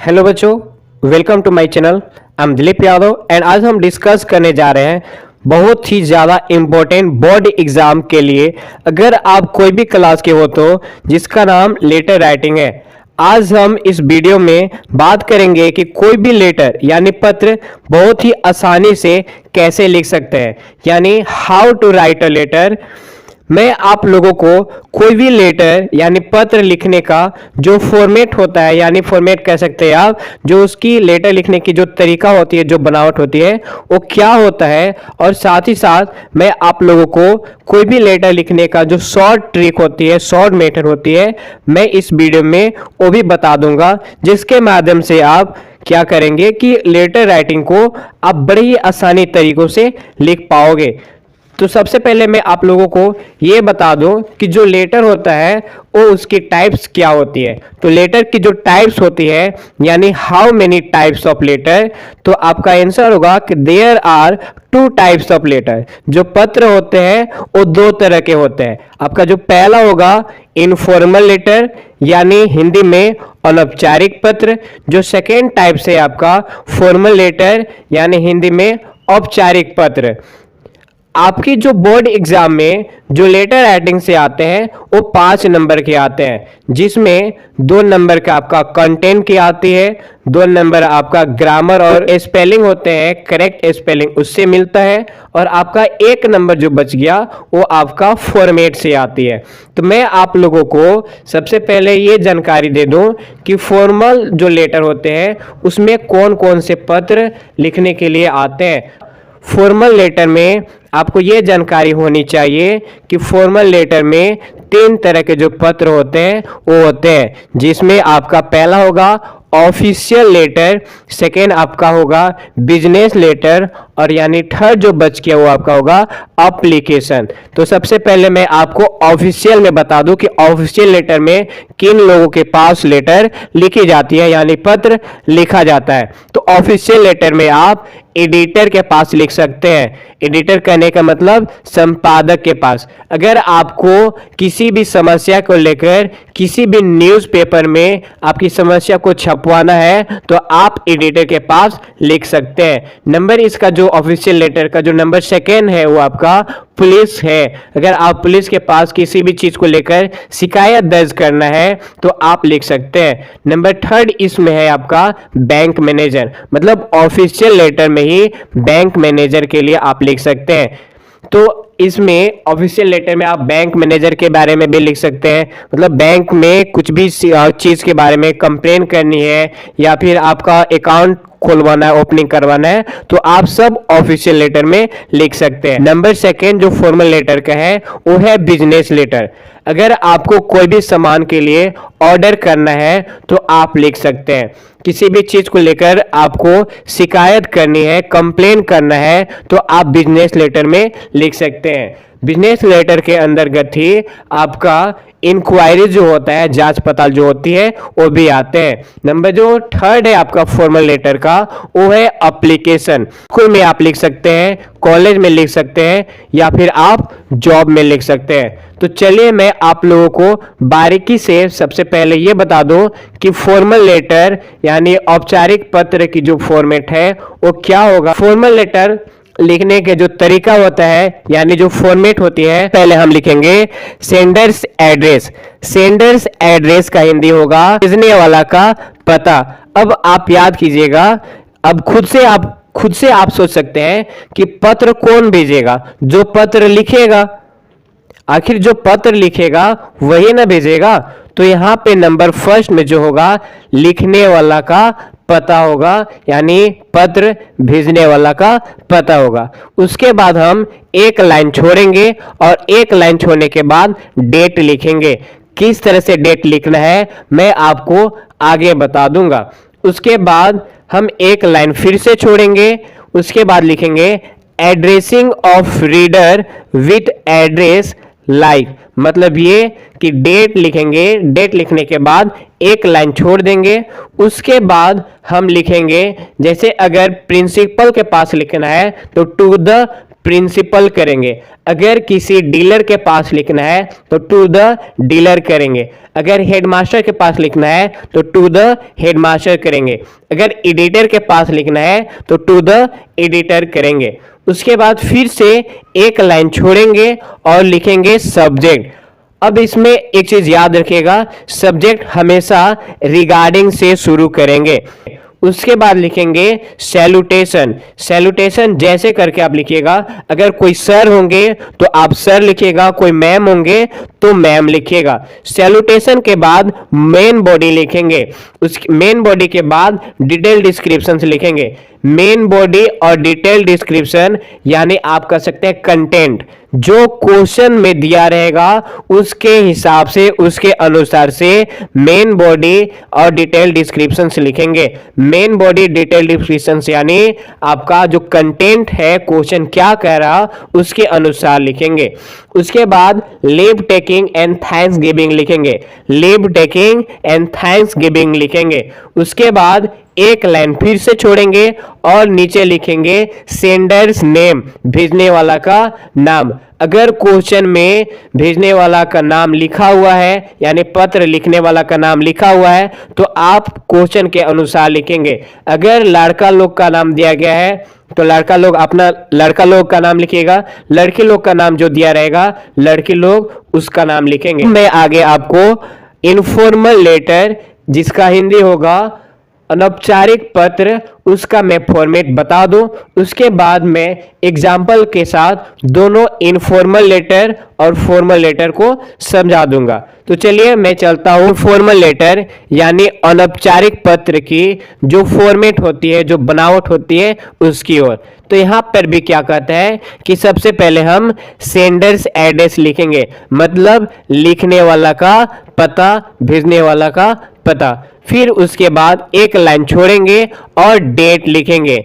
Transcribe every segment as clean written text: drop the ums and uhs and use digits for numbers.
Hello बच्चों, welcome to my channel. I am Dilip Yadav and आज हम डिस्कस करने जा रहे हैं बहुत ही ज़्यादा इम्पोर्टेंट बोर्ड एग्ज़ाम के लिए। अगर आप कोई भी क्लास के हो तो जिसका नाम लेटर राइटिंग है। आज हम इस वीडियो में बात करेंगे कि कोई भी लेटर यानी पत्र बहुत ही आसानी से कैसे लिख सकते हैं, यानी how to write a letter. मैं आप लोगों को कोई भी लेटर यानी पत्र लिखने का जो फॉर्मेट होता है, यानी फॉर्मेट कह सकते हैं आप, जो उसकी लेटर लिखने की जो तरीका होती है, जो बनावट होती है, वो क्या होता है, और साथ ही साथ मैं आप लोगों को कोई भी लेटर लिखने का जो शॉर्ट ट्रिक होती है, शॉर्ट मेथड होती है, मैं इस वीडियो में वो भी बता दूंगा, जिसके माध्यम से आप क्या करेंगे कि लेटर राइटिंग को आप बड़े ही आसानी तरीकों से लिख पाओगे। तो सबसे पहले मैं आप लोगों को ये बता दूं कि जो लेटर होता है वो उसकी टाइप्स क्या होती है। तो लेटर की जो टाइप्स होती है, यानी how many types of letter, तो आपका आंसर होगा कि there are 2 types of letter. जो पत्र होते हैं वो 2 तरह के होते हैं। आपका जो पहला होगा इनफॉर्मल लेटर, यानी हिंदी में अनौपचारिक पत्र। जो सेकेंड टाइप से आपका फॉर्मल लेटर, यानी हिंदी में औपचारिक पत्र। आपकी जो बोर्ड एग्जाम में जो लेटर राइटिंग से आते हैं वो 5 नंबर के आते हैं, जिसमें 2 नंबर का आपका कंटेंट की आती है, 2 नंबर आपका ग्रामर और स्पेलिंग होते हैं, करेक्ट स्पेलिंग उससे मिलता है, और आपका 1 नंबर जो बच गया वो आपका फॉर्मेट से आती है। तो मैं आप लोगों को सबसे पहले ये जानकारी दे दूं कि फॉर्मल जो लेटर होते हैं उसमें कौन कौन से पत्र लिखने के लिए आते हैं। फॉर्मल लेटर में आपको ये जानकारी होनी चाहिए कि फॉर्मल लेटर में 3 तरह के जो पत्र होते हैं वो होते हैं, जिसमें आपका पहला होगा ऑफिशियल लेटर, सेकेंड आपका होगा बिजनेस लेटर, और यानी थर्ड जो बच गया वो आपका होगा एप्लीकेशन। तो सबसे पहले मैं आपको ऑफिशियल में बता दूं कि ऑफिशियल लेटर में किन लोगों के पास लेटर लिखी जाती है, यानी पत्र लिखा जाता है। तो ऑफिशियल लेटर में आप एडिटर के पास लिख सकते हैं। एडिटर कहने का मतलब संपादक के पास। अगर आपको किसी भी समस्या को लेकर किसी भी न्यूज़पेपर में आपकी समस्या को छपवाना है तो आप एडिटर के पास लिख सकते हैं। नंबर इसका जो ऑफिशियल लेटर का जो नंबर सेकेंड है वो आपका पुलिस है। अगर आप पुलिस के पास किसी भी चीज को लेकर शिकायत दर्ज करना है तो आप लिख सकते हैं। नंबर थर्ड इसमें है आपका बैंक मैनेजर, मतलब ऑफिशियल लेटर में ही बैंक मैनेजर के लिए आप लिख सकते हैं। तो इसमें ऑफिशियल लेटर में आप बैंक मैनेजर के बारे में भी लिख सकते हैं, मतलब बैंक में कुछ भी चीज के बारे में कंप्लेन करनी है या फिर आपका अकाउंट खुलवाना है, ओपनिंग करवाना है, तो आप सब ऑफिशियल लेटर में लिख सकते हैं। नंबर सेकेंड जो फॉर्मल लेटर का है वो है बिजनेस लेटर। अगर आपको कोई भी सामान के लिए ऑर्डर करना है तो आप लिख सकते हैं। किसी भी चीज को लेकर आपको शिकायत करनी है, कंप्लेन करना है, तो आप बिजनेस लेटर में लिख सकते हैं। बिजनेस लेटर के अंतर्गत ही आपका इंक्वायरी जो होता है, जांच पड़ताल जो होती है, वो भी आते हैं। नंबर जो थर्ड है आपका फॉर्मल लेटर का वो है एप्लीकेशन। स्कूल में आप लिख सकते हैं, कॉलेज में लिख सकते हैं, या फिर आप जॉब में लिख सकते हैं। तो चलिए मैं आप लोगों को बारीकी से सबसे पहले ये बता दूं कि फॉर्मल लेटर यानी औपचारिक पत्र की जो फॉर्मेट है वो क्या होगा। फॉर्मल लेटर लिखने के जो तरीका होता है, यानी जो फॉर्मेट होती है, पहले हम लिखेंगे सेंडर्स एड्रेस। सेंडर्स एड्रेस का हिंदी होगा भेजने वाला का पता। अब आप याद कीजिएगा, अब खुद से आप सोच सकते हैं कि पत्र कौन भेजेगा, जो पत्र लिखेगा। आखिर जो पत्र लिखेगा वही ना भेजेगा। तो यहाँ पे नंबर फर्स्ट में जो होगा लिखने वाला का पता होगा, यानी पत्र भेजने वाला का पता होगा। उसके बाद हम एक लाइन छोड़ेंगे और एक लाइन छोड़ने के बाद डेट लिखेंगे। किस तरह से डेट लिखना है मैं आपको आगे बता दूंगा। उसके बाद हम एक लाइन फिर से छोड़ेंगे, उसके बाद लिखेंगे addressing of reader with address like, मतलब ये कि डेट लिखेंगे, डेट लिखने के बाद एक लाइन छोड़ देंगे। उसके बाद हम लिखेंगे, जैसे अगर प्रिंसिपल के पास लिखना है तो टू द प्रिंसिपल करेंगे। अगर किसी डीलर के पास लिखना है तो टू द डीलर करेंगे। अगर हेडमास्टर के पास लिखना है तो टू द हेडमास्टर करेंगे। अगर एडिटर के पास लिखना है तो टू द एडिटर करेंगे। उसके बाद फिर से एक लाइन छोड़ेंगे और लिखेंगे सब्जेक्ट। अब इसमें एक चीज याद रखिएगा, सब्जेक्ट हमेशा रिगार्डिंग से शुरू करेंगे। उसके बाद लिखेंगे सैल्यूटेशन। सैल्यूटेशन जैसे करके आप लिखिएगा, अगर कोई सर होंगे तो आप सर लिखिएगा, कोई मैम होंगे तो मैम लिखिएगा। सैल्यूटेशन के बाद मेन बॉडी लिखेंगे। उस मेन बॉडी के बाद डिटेल डिस्क्रिप्शन लिखेंगे। मेन बॉडी और डिटेल डिस्क्रिप्शन यानी आप कह सकते हैं कंटेंट, जो क्वेश्चन में दिया रहेगा उसके हिसाब से, उसके अनुसार से मेन बॉडी और डिटेल डिस्क्रिप्शन लिखेंगे। मेन बॉडी डिटेल डिस्क्रिप्शन यानी आपका जो कंटेंट है, क्वेश्चन क्या कह रहा उसके अनुसार लिखेंगे। उसके बाद leave taking and thanksgiving लिखेंगे। Leave taking and thanksgiving लिखेंगे। उसके बाद एक लाइन फिर से छोड़ेंगे और नीचे लिखेंगे सेंडर्स नेम, भेजने वाला का नाम। अगर क्वेश्चन में भेजने वाला का नाम लिखा हुआ है यानी पत्र लिखने वाला का नाम लिखा हुआ है तो आप क्वेश्चन के अनुसार लिखेंगे। अगर लड़का लोग का नाम दिया गया है तो लड़का लोग का नाम लिखिएगा। लड़की लोग का नाम जो दिया रहेगा लड़की लोग उसका नाम लिखेंगे। मैं आगे आपको इनफॉर्मल लेटर, जिसका हिंदी होगा अनौपचारिक पत्र, उसका मैं फॉर्मेट बता दूं। उसके बाद मैं एग्जाम्पल के साथ दोनों इनफॉर्मल लेटर और फॉर्मल लेटर को समझा दूंगा। तो चलिए मैं चलता हूं फॉर्मल लेटर यानी अनौपचारिक पत्र की जो फॉर्मेट होती है, जो बनावट होती है उसकी ओर। तो यहां पर भी क्या कहता है कि सबसे पहले हम सेंडर्स एड्रेस लिखेंगे, मतलब लिखने वाला का पता, भेजने वाला का पता। फिर उसके बाद एक लाइन छोड़ेंगे और डेट लिखेंगे।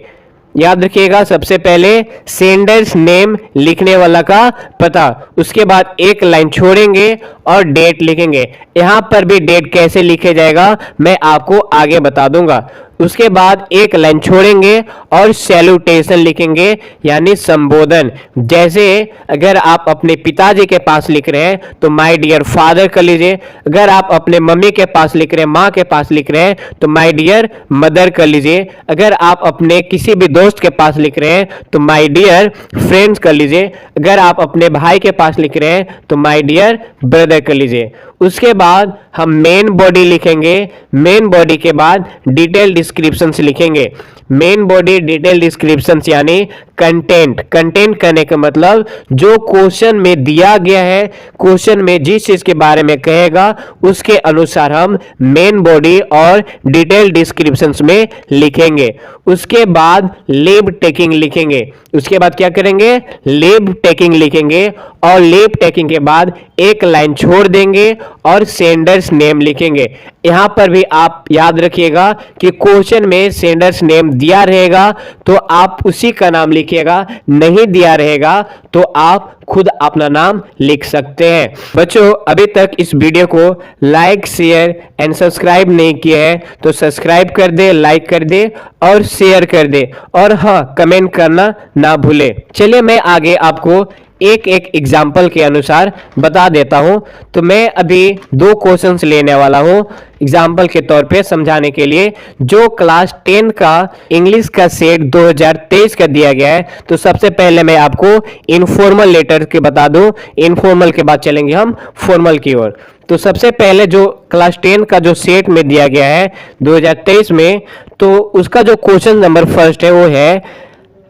याद रखिएगा, सबसे पहले सेंडर्स नेम, लिखने वाला का पता, उसके बाद एक लाइन छोड़ेंगे और डेट लिखेंगे। यहां पर भी डेट कैसे लिखे जाएगा मैं आपको आगे बता दूंगा। उसके बाद एक लाइन छोड़ेंगे और सैल्यूटेशन लिखेंगे यानी संबोधन। जैसे अगर आप अपने पिताजी के पास लिख रहे हैं तो माय डियर फादर कर लीजिए। अगर आप अपने मम्मी के पास लिख रहे हैं, माँ के पास लिख रहे हैं तो माय डियर मदर कर लीजिए। अगर आप अपने किसी भी दोस्त के पास लिख रहे हैं तो माय डियर फ्रेंड्स कर लीजिए। अगर आप अपने भाई के पास लिख रहे हैं तो माय डियर ब्रदर कर लीजिए। उसके बाद हम मेन बॉडी लिखेंगे। मेन बॉडी के बाद डिटेल डिस्क्रिप्शन लिखेंगे। मेन बॉडी डिटेल डिस्क्रिप्शन यानी कंटेंट। कंटेंट करने का मतलब जो क्वेश्चन में दिया गया है, क्वेश्चन में जिस चीज के बारे में कहेगा उसके अनुसार हम मेन बॉडी और डिटेल डिस्क्रिप्शन में लिखेंगे। उसके बाद लीव टेकिंग लिखेंगे। उसके बाद क्या करेंगे, लीव टेकिंग लिखेंगे और लीव टेकिंग के बाद एक लाइन छोड़ देंगे और सेंडर्स नेम लिखेंगे। यहां पर भी आप याद रखिएगा कि क्वेश्चन में सेंडर्स नेम दिया रहेगा तो आप उसी का नाम लिखिएगा, नहीं दिया रहेगा तो आप खुद अपना नाम लिख सकते हैं। बच्चों, अभी तक इस वीडियो को लाइक, शेयर एंड सब्सक्राइब नहीं किया है तो सब्सक्राइब कर दे, लाइक कर दे और शेयर कर दे, और हाँ, कमेंट करना ना भूले। चलिए मैं आगे आपको एक एक एग्जाम्पल के अनुसार बता देता हूं। तो मैं अभी 2 क्वेश्चंस लेने वाला हूं एग्जाम्पल के तौर पे समझाने के लिए, जो क्लास 10 का इंग्लिश का सेट 2023 का दिया गया है। तो सबसे पहले मैं आपको इनफॉर्मल लेटर के बता दूं, इनफॉर्मल के बाद चलेंगे हम फॉर्मल की ओर। तो सबसे पहले जो क्लास 10 का जो सेट में दिया गया है 2023 में, तो उसका जो क्वेश्चन नंबर फर्स्ट है वो है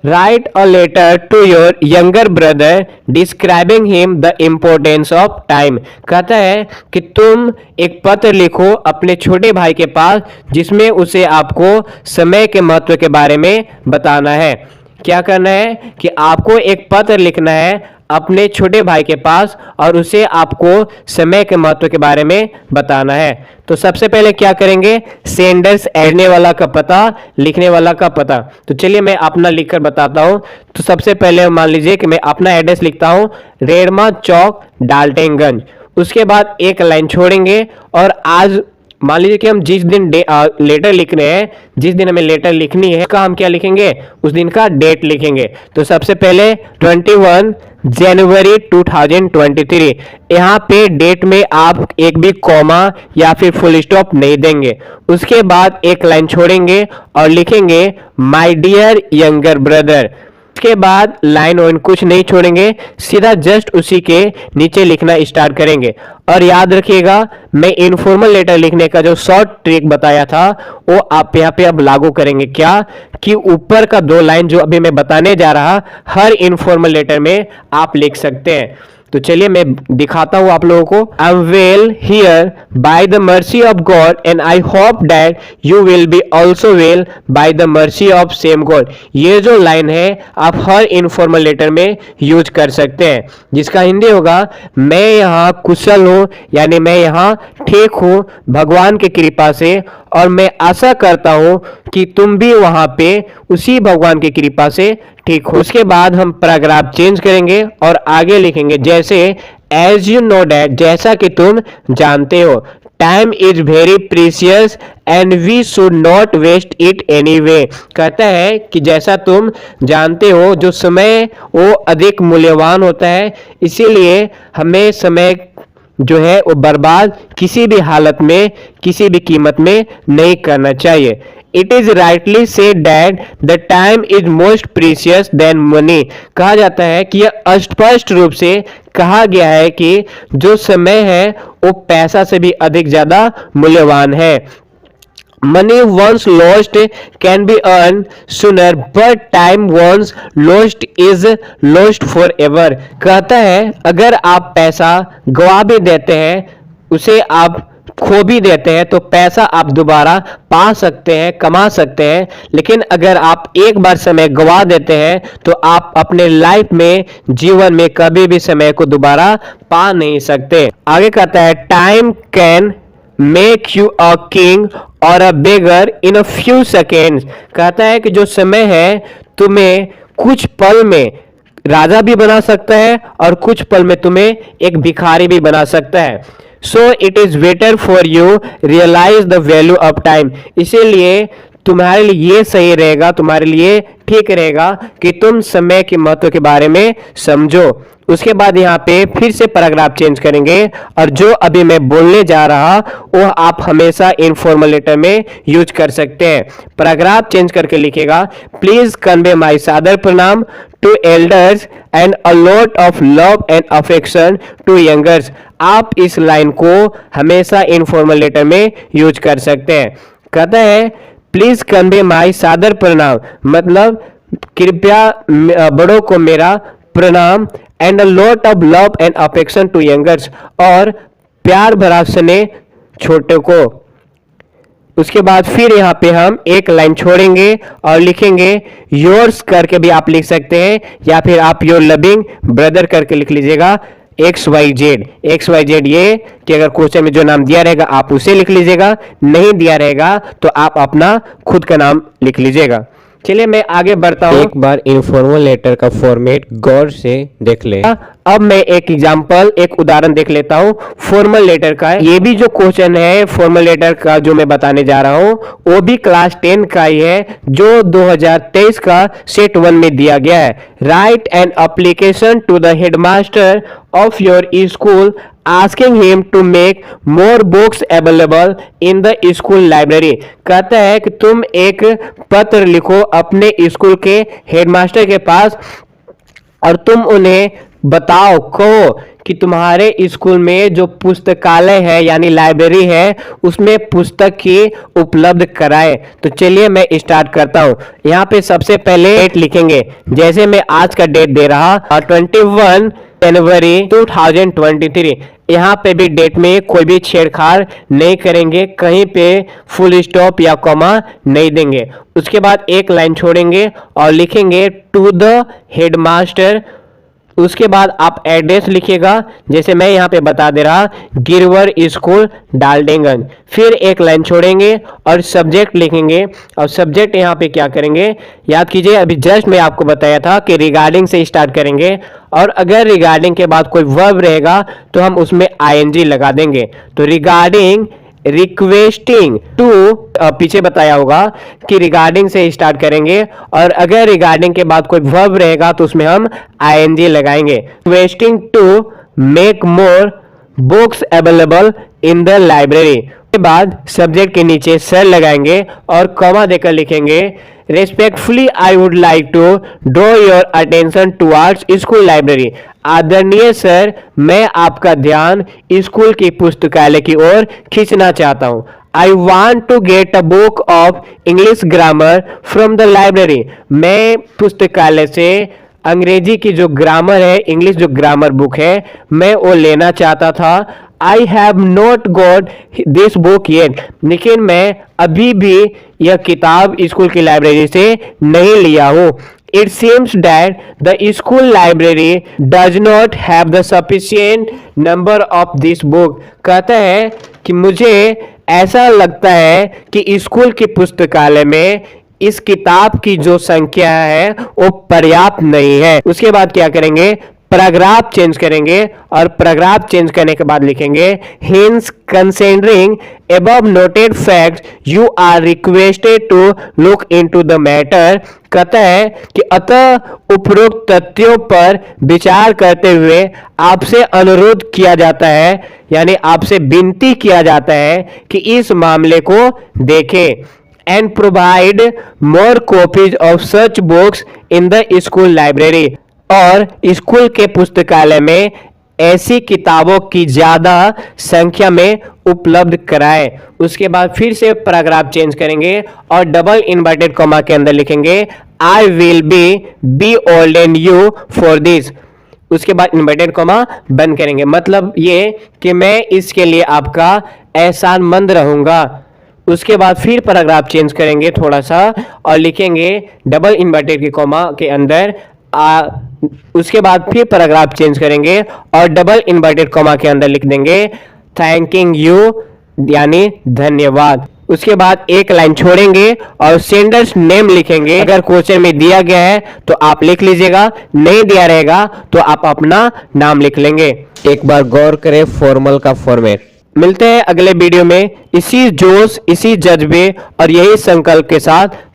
write a letter to your younger brother describing him the importance of time. कहता है कि तुम एक पत्र लिखो अपने छोटे भाई के पास जिसमें उसे आपको समय के महत्व के बारे में बताना है। क्या करना है कि आपको एक पत्र लिखना है अपने छोटे भाई के पास और उसे आपको समय के महत्व के बारे में बताना है। तो सबसे पहले क्या करेंगे, सेंडर्स एडने वाला का पता, लिखने वाला का पता। तो चलिए मैं अपना लिखकर बताता हूं। तो सबसे पहले मान लीजिए कि मैं अपना एड्रेस लिखता हूं, रेड़मा चौक डाल्टनगंज। उसके बाद एक लाइन छोड़ेंगे और आज मान लीजिए कि हम जिस दिन लेटर लिख रहे हैं, जिस दिन हमें लेटर लिखनी है, उसका हम क्या लिखेंगे, उस दिन का डेट लिखेंगे। तो सबसे पहले 21 जनवरी 2023, यहाँ पे डेट में आप एक भी कॉमा या फिर फुल स्टॉप नहीं देंगे। उसके बाद एक लाइन छोड़ेंगे और लिखेंगे माय डियर यंगर ब्रदर। उसके बाद लाइन वाइन कुछ नहीं छोड़ेंगे, सीधा जस्ट उसी के नीचे लिखना स्टार्ट करेंगे। और याद रखिएगा, मैं इनफॉर्मल लेटर लिखने का जो शॉर्ट ट्रिक बताया था वो आप यहाँ पे अब लागू करेंगे। क्या कि ऊपर का 2 लाइन जो अभी मैं बताने जा रहा, हर इनफॉर्मल लेटर में आप लिख सकते हैं। तो चलिए मैं दिखाता हूं आप लोगों को। I am well here by the mercy of God and I hope that you will be also well by the mercy of same God. ये जो लाइन है आप हर इनफॉर्मल लेटर में यूज कर सकते हैं, जिसका हिंदी होगा मैं यहाँ कुशल हूँ, यानी मैं यहाँ ठीक हूँ भगवान की कृपा से, और मैं आशा करता हूँ कि तुम भी वहां पे उसी भगवान की कृपा से ठीक हो। उसके बाद हम पैराग्राफ चेंज करेंगे और आगे लिखेंगे जैसे एज यू नो डैट, जैसा कि तुम जानते हो, time is very precious and we should not waste it anyway. कहता है कि जैसा तुम जानते हो, जो समय वो अधिक मूल्यवान होता है, इसीलिए हमें समय जो है वो बर्बाद किसी भी हालत में, किसी भी कीमत में नहीं करना चाहिए। It is rightly said that the time is most precious than money. कहा जाता है कि यह स्पष्ट रूप से कहा गया है कि जो समय है वो पैसा से भी अधिक ज्यादा मूल्यवान है। Money once lost can be earned sooner, but time once lost is lost forever। कहता है अगर आप पैसा गवा भी देते हैं, उसे आप खो भी देते हैं, तो पैसा आप दोबारा पा सकते हैं, कमा सकते हैं। लेकिन अगर आप एक बार समय गवा देते हैं तो आप अपने लाइफ में, जीवन में कभी भी समय को दोबारा पा नहीं सकते। आगे कहता है time can make you a king और अ बेगर इन अ फ्यू सेकेंड्स। कहता है कि जो समय है तुम्हें कुछ पल में राजा भी बना सकता है और कुछ पल में तुम्हें एक भिखारी भी बना सकता है। So it is better for you realize the value of time. इसीलिए तुम्हारे लिए ये सही रहेगा, तुम्हारे लिए ठीक रहेगा कि तुम समय के महत्व के बारे में समझो। उसके बाद यहाँ पे फिर से पैराग्राफ चेंज करेंगे और जो अभी मैं बोलने जा रहा वो आप हमेशा इनफॉर्मल लेटर में यूज कर सकते हैं। पैराग्राफ चेंज करके लिखेगा प्लीज कन्वे माय सादर प्रणाम to elders and a lot of love and affection to youngers. आप इस लाइन को हमेशा इनफॉर्मल लेटर में यूज कर सकते हैं। कहता है प्लीज कन्वे माय सादर प्रणाम, मतलब कृपया बड़ों को मेरा प्रणाम, and a lot of love and affection to youngers, और प्यार भरा स्नेह छोटे को। उसके बाद फिर यहाँ पे हम एक लाइन छोड़ेंगे और लिखेंगे योर्स करके भी आप लिख सकते हैं, या फिर आप योर लविंग ब्रदर करके लिख लीजिएगा XYZ। XYZ ये कि अगर क्वेश्चन में जो नाम दिया रहेगा आप उसे लिख लीजिएगा, नहीं दिया रहेगा तो आप अपना खुद का नाम लिख लीजिएगा। चलिए मैं आगे बढ़ता हूँ। एक बार इनफॉर्मल लेटर का फॉर्मेट गौर से देख ले। अब मैं एक एग्जांपल, एक उदाहरण देख लेता हूँ फॉर्मल लेटर का। ये भी जो क्वेश्चन है फॉर्मल लेटर का जो मैं बताने जा रहा हूँ वो भी क्लास 10 का ही है, जो 2023 का सेट 1 में दिया गया है। Write an application to the headmaster of your school asking him to make more books available in the school library। कहता है कि तुम एक पत्र लिखो अपने स्कूल के हेडमास्टर के पास और तुम उन्हें बताओ, कहो कि तुम्हारे स्कूल में जो पुस्तकालय है यानी लाइब्रेरी है उसमें पुस्तक की उपलब्ध कराए। तो चलिए मैं स्टार्ट करता हूँ। यहाँ पे सबसे पहले डेट लिखेंगे, जैसे मैं आज का डेट दे रहा 21 जनवरी 2023। यहाँ पे भी डेट में कोई भी छेड़छाड़ नहीं करेंगे, कहीं पे फुल स्टॉप या कॉमा नहीं देंगे। उसके बाद एक लाइन छोड़ेंगे और लिखेंगे टू द हेडमास्टर। उसके बाद आप एड्रेस लिखिएगा, जैसे मैं यहाँ पे बता दे रहा गिरवर स्कूल डाल्टनगंज। फिर एक लाइन छोड़ेंगे और सब्जेक्ट लिखेंगे, और सब्जेक्ट यहाँ पे क्या करेंगे, याद कीजिए अभी जस्ट मैं आपको बताया था कि रिगार्डिंग से स्टार्ट करेंगे, और अगर रिगार्डिंग के बाद कोई वर्ब रहेगा तो हम उसमें ING लगा देंगे। तो रिगार्डिंग रिक्वेस्टिंग टू, पीछे बताया होगा कि रिगार्डिंग से स्टार्ट करेंगे और अगर रिगार्डिंग के बाद कोई वर्ब रहेगा तो उसमें हम आईएनजी लगाएंगे। Requesting to make more books available in the library के बाद सब्जेक्ट के नीचे सर लगाएंगे और कॉमा देकर लिखेंगे respectfully I would like to draw your attention towards school library. आदरणीय सर, मैं आपका ध्यान स्कूल की पुस्तकालय की ओर खींचना चाहता हूं। I want to get a book of English grammar from the library. मैं पुस्तकालय से अंग्रेजी की जो ग्रामर है, इंग्लिश जो ग्रामर बुक है, मैं वो लेना चाहता था। I have not got this book yet, लेकिन मैं अभी भी यह किताब स्कूल की लाइब्रेरी से नहीं लिया हूँ। It seems that the school library does not have the sufficient number of this book. कहता है कि मुझे ऐसा लगता है कि स्कूल की पुस्तकालय में इस किताब की जो संख्या है वो पर्याप्त नहीं है। उसके बाद क्या करेंगे, पैराग्राफ चेंज करेंगे और पैराग्राफ चेंज करने के बाद लिखेंगे hence considering above noted facts you are requested to look into the matter. कहता है कि अतः उपरोक्त तथ्यों पर विचार करते हुए आपसे अनुरोध किया जाता है, यानी आपसे विनती किया जाता है कि इस मामले को देखें and provide more copies of such books in the school library। और स्कूल के पुस्तकालय में ऐसी किताबों की ज्यादा संख्या में उपलब्ध कराएं। उसके बाद फिर से पैराग्राफ चेंज करेंगे और डबल इन्वर्टेड कॉमा के अंदर लिखेंगे I will be olden you for this. उसके बाद इन्वर्टेड कॉमा बंद करेंगे, मतलब ये कि मैं इसके लिए आपका एहसानमंद रहूंगा। उसके बाद फिर पैराग्राफ चेंज करेंगे थोड़ा सा और लिखेंगे डबल इन्वर्टेड के कॉमा के अंदर उसके बाद फिर पैराग्राफ चेंज करेंगे और डबल इन्वर्टेड कॉमा के अंदर लिख देंगे थैंकिंग यू, यानी धन्यवाद। उसके बाद एक लाइन छोड़ेंगे और सेंडर्स नेम लिखेंगे। अगर क्वेश्चन में दिया गया है तो आप लिख लीजिएगा, नहीं दिया रहेगा तो आप अपना नाम लिख लेंगे। एक बार गौर करें फॉर्मल का फॉर्मेट। मिलते हैं अगले वीडियो में इसी जोश, इसी जज्बे और यही संकल्प के साथ।